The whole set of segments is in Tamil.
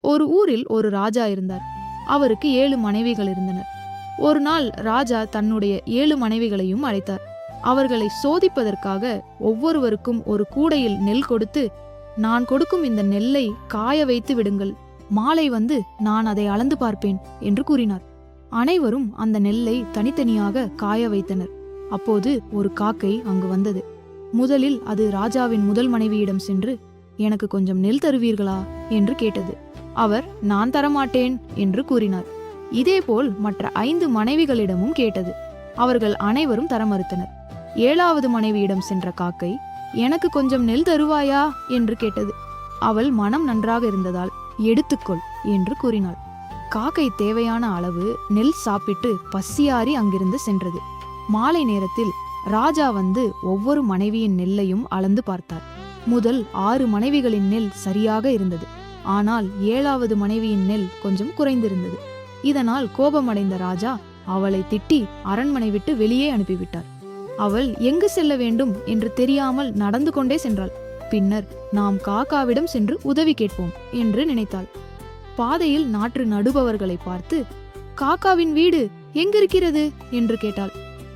ஒரு ஊரில் ஒரு ராஜா இருந்தார். அவருக்கு 7 மனைவிகள் இருந்தனர். ஒரு நாள் ராஜா தன்னுடைய 7 மனைவிகளையும் அழைத்தார். அவர்களை சோதிப்பதற்காக ஒவ்வொருவருக்கும் ஒரு கூடையில் நெல் கொடுத்து, நான் கொடுக்கும் இந்த நெல்லை காய வைத்து விடுங்கள், மாலை வந்து நான் அதை அளந்து பார்ப்பேன் என்று கூறினார். அனைவரும் அந்த நெல்லை தனித்தனியாக காய வைத்தனர். அப்போது ஒரு காக்கை அங்கு வந்தது. முதலில் அது ராஜாவின் முதல் மனைவியிடம் சென்று, எனக்கு கொஞ்சம் நெல் தருவீர்களா என்று கேட்டது. அவர், நான் தரமாட்டேன் என்று கூறினார். இதேபோல் மற்ற 5 மனைவிகளிடமும் கேட்டது. அவர்கள் அனைவரும் தர மறுத்தனர். 7வது மனைவியிடம் சென்ற காக்கை, எனக்கு கொஞ்சம் நெல் தருவாயா என்று கேட்டது. அவள் மனம் நன்றாக இருந்ததால், எடுத்துக்கொள் என்று கூறினாள். காக்கை தேவையான அளவு நெல் சாப்பிட்டு பசியாறி அங்கிருந்து சென்றது. மாலை நேரத்தில் ராஜா வந்து ஒவ்வொரு மனைவியின் நெல்லையும் அளந்து பார்த்தார். முதல் 6 மனைவிகளின் நெல் சரியாக இருந்தது. ஆனால் 7வது மனைவியின் நெல் கொஞ்சம் குறைந்திருந்தது. இதனால் கோபமடைந்த ராஜா அவளை திட்டி அரண்மனை விட்டு வெளியே அனுப்பிவிட்டார். அவள் எங்கு செல்ல வேண்டும் என்று தெரியாமல் நடந்து கொண்டே சென்றாள். பின்னர் நாம் காக்காவிடம் சென்று உதவி கேட்போம் என்று நினைத்தாள். பாதையில் நாற்று நடுபவர்களை பார்த்து, காக்காவின் வீடு எங்கிருக்கிறது என்று கேட்டாள்.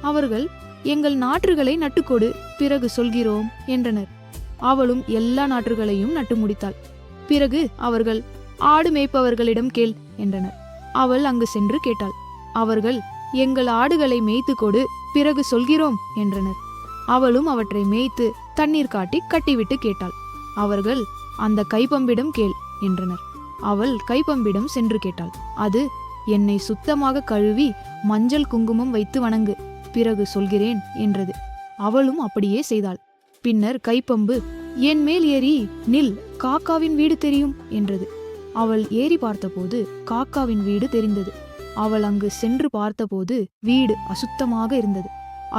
அவர்கள், எங்கள் நாற்றுகளை நட்டுக்கொடு, பிறகு சொல்கிறோம் என்றனர். அவளும் எல்லா நாற்றுகளையும் நட்டு முடித்தாள். பிறகு அவர்கள், ஆடு மேய்ப்பவர்களிடம் கேள் என்றனர். அவள் அங்கு சென்று கேட்டாள். அவர்கள், எங்கள் ஆடுகளை மேய்த்து கொடு, பிறகு சொல்கிறோம் என்றனர். அவளும் அவற்றை மேய்த்து தண்ணீர் காட்டி கட்டிவிட்டு கேட்டாள். அவர்கள், அந்த கைப்பம்பிடம் கேள் என்றனர். அவள் கைப்பம்பிடம் சென்று கேட்டாள். அது, என்னை சுத்தமாக கழுவி மஞ்சள் குங்குமம் வைத்து வணங்கு, பிறகு சொல்கிறேன் என்றது. அவளும் அப்படியே செய்தாள். பின்னர் கைப்பம்பு, என் மேல் ஏறி நில், காக்காவின் வீடு தெரியும் என்றது. அவள் ஏறி பார்த்தபோது காக்காவின் வீடு தெரிந்தது. அவள் அங்கு சென்று பார்த்தபோது வீடு அசுத்தமாக இருந்தது.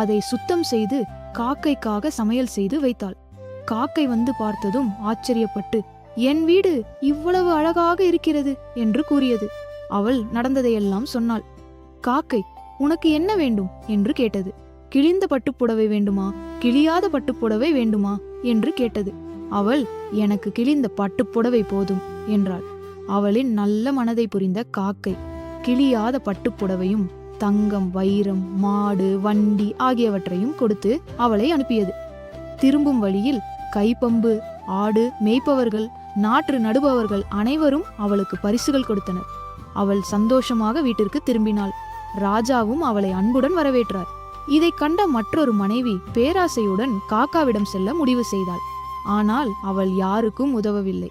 அதை சுத்தம் செய்து காக்கைக்காக சமையல் செய்து வைத்தாள். காக்கை வந்து பார்த்ததும் ஆச்சரியப்பட்டு, என் வீடு இவ்வளவு அழகாக இருக்கிறது என்று கூறியது. அவள் நடந்ததையெல்லாம் சொன்னாள். காக்கை, உனக்கு என்ன வேண்டும் என்று கேட்டது. கிழிந்த பட்டுப்புடவை வேண்டுமா, கிழியாத பட்டுப்புடவை வேண்டுமா என்று கேட்டது. அவள், எனக்கு கிழிந்த பட்டுப்புடவை போதும் என்றாள். அவளின் நல்ல மனதை புரிந்த காக்கை கிழியாத பட்டுப்புடவையும் தங்கம், வைரம், மாடு, வண்டி ஆகியவற்றையும் கொடுத்து அவளை அனுப்பியது. திரும்பும் வழியில் கைப்பம்பு, ஆடு மேய்ப்பவர்கள், நாற்று நடுபவர்கள் அனைவரும் அவளுக்கு பரிசுகள் கொடுத்தனர். அவள் சந்தோஷமாக வீட்டிற்கு திரும்பினாள். ராஜாவும் அவளை அன்புடன் வரவேற்றார். இதை கண்ட மற்றொரு மனைவி பேராசையுடன் காக்காவிடம் செல்ல முடிவு செய்தாள். ஆனால் அவள் யாருக்கும் உதவவில்லை.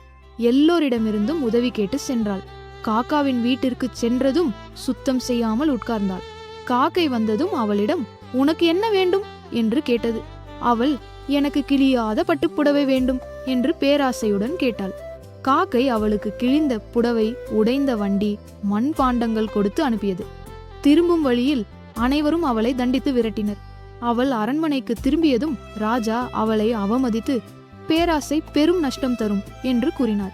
எல்லோரிடமிருந்தும் உதவி கேட்டு சென்றாள். காக்காவின் வீட்டிற்கு சென்றதும் சுத்தம் செய்யாமல் உட்கார்ந்தாள். காக்கை வந்ததும் அவளிடம், உனக்கு என்ன வேண்டும் என்று கேட்டது. அவள், எனக்கு கிழியாத பட்டுப்புடவை வேண்டும் என்று பேராசையுடன் கேட்டாள். காக்கை அவளுக்கு கிழிந்த புடவை, உடைந்த வண்டி, மண்பாண்டங்கள் கொடுத்து அனுப்பியது. திரும்பும் வழியில் அனைவரும் அவளை தண்டித்து விரட்டினர். அவள் அரண்மனைக்கு திரும்பியதும் ராஜா அவளை அவமதித்து, பேராசை பெரும் நஷ்டம் தரும் என்று கூறினார்.